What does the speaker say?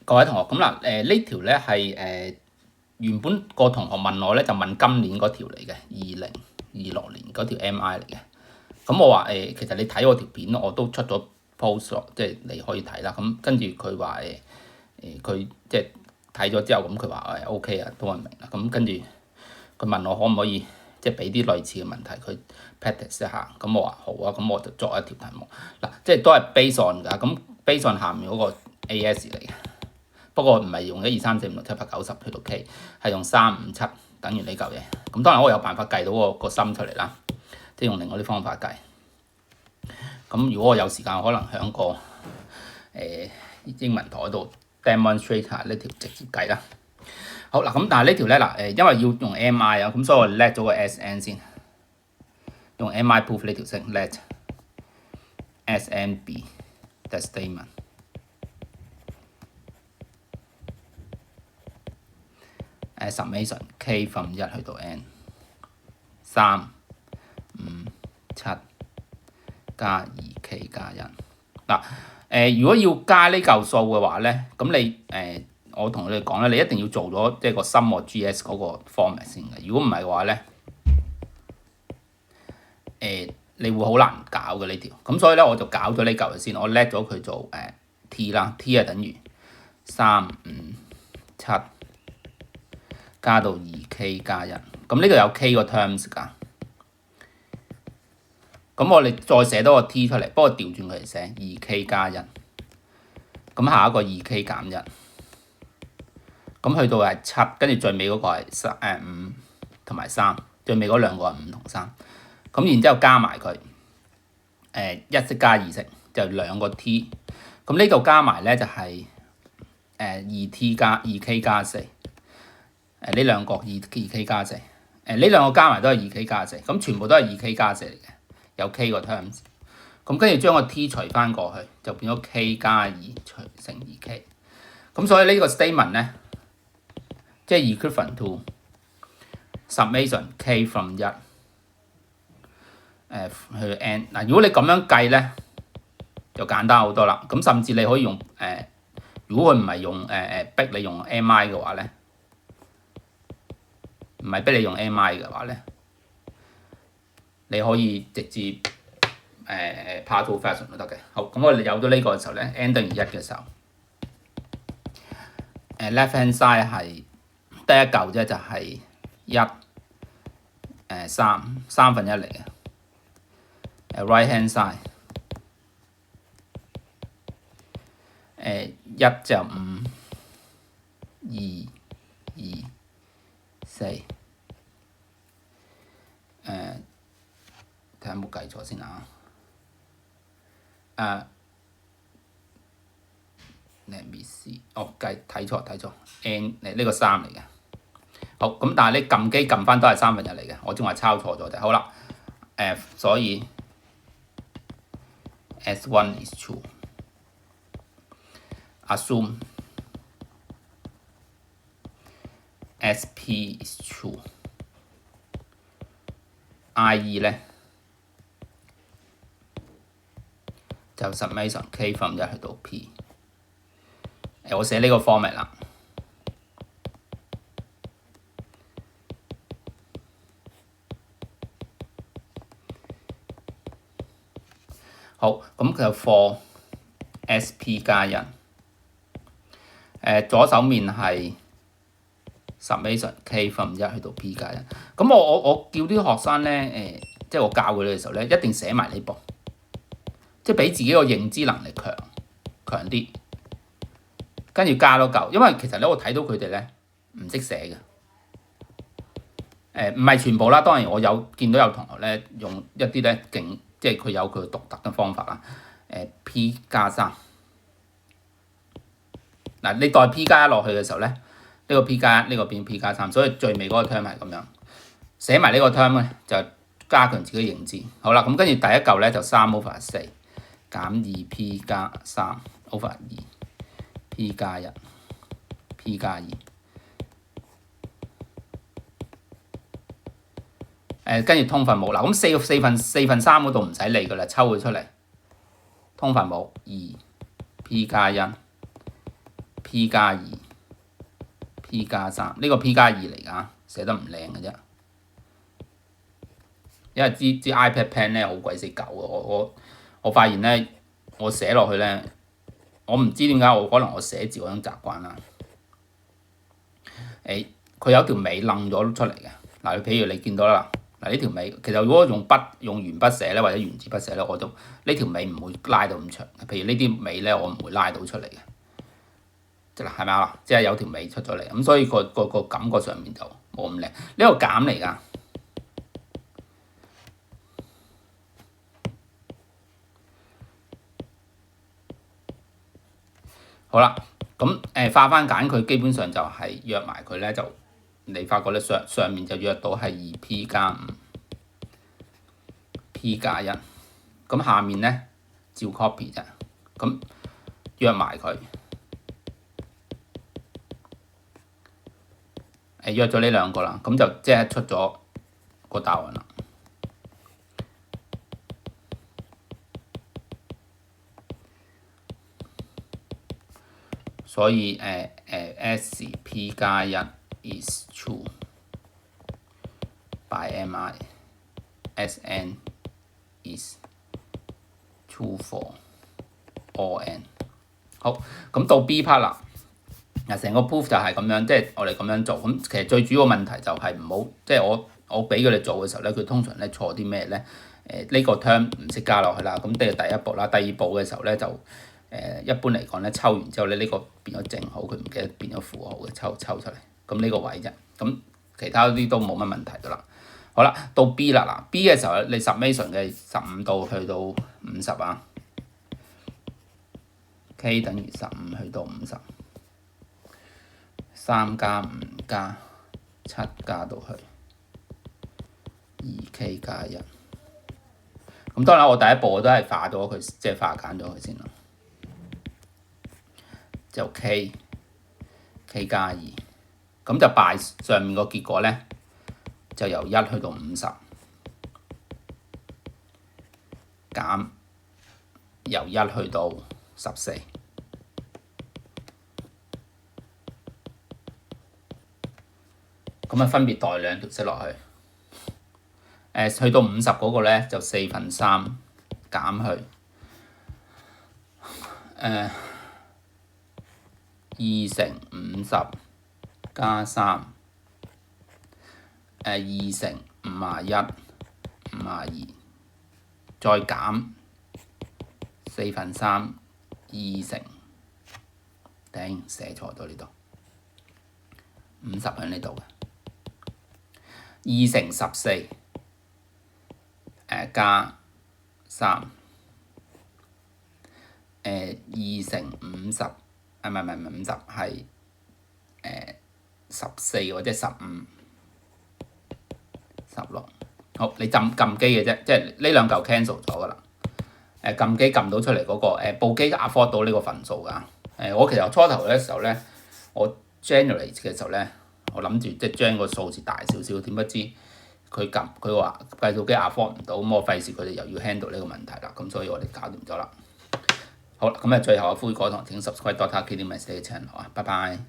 各位同學，咁嗱，呢條咧係原本個同學問我咧，就問今年嗰條嚟嘅2026年嗰條 MI 嚟嘅。咁我話其實你睇我條片我都出咗 post 即係你可以睇啦。咁跟住佢話佢即係睇咗之後，咁佢話OK 啊，都係明啦。咁跟住佢問我可唔可以即係俾啲類似嘅問題佢 practice 一下。咁我話好啊，咁我就作一條題目嗱，即係都係 based on 㗎。咁 based on 下面嗰個 AS 嚟嘅。不過唔係用1、2、3、4、5、6、7、8、9、10去到 K， 係用3、5、7等於呢嚿嘢。咁當然我有辦法計到個心出嚟啦，即係用另外啲方法計。咁如果我有時間，我可能喺個英文台度 demonstrate 下呢條直接計啦。好嗱，咁但係呢條咧嗱因為要用 MI 啊，咁所以我 let 咗個 SN 先，用 MI proof 呢條式 let SN be the statement。summation K from 1去到 N 3、5、7加 2K 加1嗱。如果要加呢嚿數嘅話咧，咁你我同你哋講咧，你一定要做咗即係個 sum of GS 嗰個 format 先嘅。如果唔係嘅話咧，你會好難搞嘅呢條。咁所以咧我就搞咗呢嚿先，我叻咗佢做T 啦 ，T 係等於3、5、7。加到 2K 加1，咁呢度有 K 個 terms 㗎。咁我哋再寫多個 T 出嚟，不過調轉佢嚟寫 2K 加1。咁下一個 2K 減1，咁去到係7，跟住最尾嗰個係5同埋3，最尾嗰兩個係5同3。咁然之後加埋佢1式加2式就2個 T。咁呢度加埋咧就係2T 加 2K 加4。呢兩個 2K 加4，呢兩個加埋都係 2K 加4，咁全部都係 2K 加4嚟嘅，有 K 個 terms。咁跟住將個 T 除翻過去，就變咗 K 加2除乘 2K。咁所以呢個 statement 咧，即係 equivalent to summation K from 1去 N 嗱。如果你咁樣計咧，就簡單好多啦。咁甚至你可以用如果佢唔係用逼你用 MI 嘅話咧。唔係逼你用 MI 嘅話咧，你可以直接Parto fashion 都得嘅。好，咁我哋有咗呢個嘅時候咧 ，n 等於1嘅時候，left hand side 係得一嚿啫，就係3分一嚟嘅。right hand side 1就5、2、4。睇下有冇計錯先啊！Let me see， 睇錯 ，N 呢個3嚟嘅。好，咁但係你撳機撳翻都係3分一嚟嘅，我正話抄錯咗啫。好啦，所以 S1 is true。Assume SP is true。IE 咧就 summation K from 1去到 P。我寫呢個 format 啦。好，咁佢就 for SP 加1。左手面係 summation K from 1去到 P 加1。咁我叫啲學生咧即係我教佢哋嘅時候咧，一定寫埋呢步，即係俾自己個認知能力強啲，跟住加多嚿。因為其實咧，我睇到佢哋咧唔識寫嘅，唔係全部啦。當然我有見到有同學咧用一啲咧勁，即係佢有佢獨特嘅方法啦。P 加3嗱，你代 P 加1落去嘅時候咧，呢個 P 加1呢個變 P 加3，所以最尾嗰個 term 係咁樣寫埋呢個 term 咧，就加強自己認知。好啦，咁跟住第一嚿咧就3/4減 2P 加3 over 2P 加1 P 加2。跟住通分母嗱，咁4分3嗰度唔使理噶啦，抽佢出嚟。通分母2P 加1 P+2 呢個 P+2嚟㗎，寫得唔靚嘅啫。因為支 iPad Pen 咧好鬼死舊啊！我發現咧，我寫落去咧，我唔知點解可能我寫字嗰種習慣啦。佢有條尾掕咗出嚟嘅。嗱，譬如你見到啦，嗱呢條尾其實如果用鉛筆寫咧，或者原子筆寫咧，我就呢條尾唔會拉到咁長。譬如呢啲尾咧，我唔會拉到出嚟嘅。即係係咪啊？即係有條尾出咗嚟，咁所以個感覺上面就冇咁靚。呢個減嚟㗎。好啦，咁化翻簡佢基本上就係約埋佢咧，就你發覺咧上面就約到係2P+5P+1，咁下面咧照 copy 啫，咁約埋佢，約咗呢兩個啦，咁就即係出咗個答案啦。所以SP+1 is true by MI, SN is true for all n。好，咁到 B part 啦。嗱，成個 proof 就係咁樣，即係我哋咁樣做。咁其實最主要問題就係唔好，即係我俾佢哋做嘅時候咧，佢通常咧錯啲咩咧？呢個 term 唔識加落去啦。咁第一步啦，第二步嘅時候咧就一般嚟講咧，抽完之後咧，呢個變咗正號，佢唔記得變咗負號嘅，抽出嚟。咁呢個位啫。咁其他啲都冇乜問題噶啦。好啦，到 B 啦。嗱 B 嘅時候你 summation 嘅15度去到50啊。K 等於15去到50。3加5加7加到去 2K 加1。咁當然我第一步我都係化咗佢，即係化簡咗佢先啦。就 K 加2，咁就拜上面個結果咧，就由1去到50，減由1去到14。咁啊，分別代兩條式落去。去到50嗰個咧就4/3減去2×50加32×51/52，再減4/3 2頂寫錯咗呢度，50喺呢度嘅2×14加32×50，唔係50係14或者15、16。好，你撳機嘅啫，即係呢兩嚿 cancel 咗噶啦。撳機撳到出嚟嗰個部機 afford 到呢個份數㗎。我其實初頭嘅時候咧，我 generate 嘅時候咧，我諗住即係將個數字大少少，點不知佢話計數機 afford 唔到，咁我費事佢哋又要 handle 呢個問題啦，咁所以我哋搞掂咗啦。好啦，咁最後一灰嗰堂請 subscribe Dr. Kitty My Stay Channel 啊，拜拜。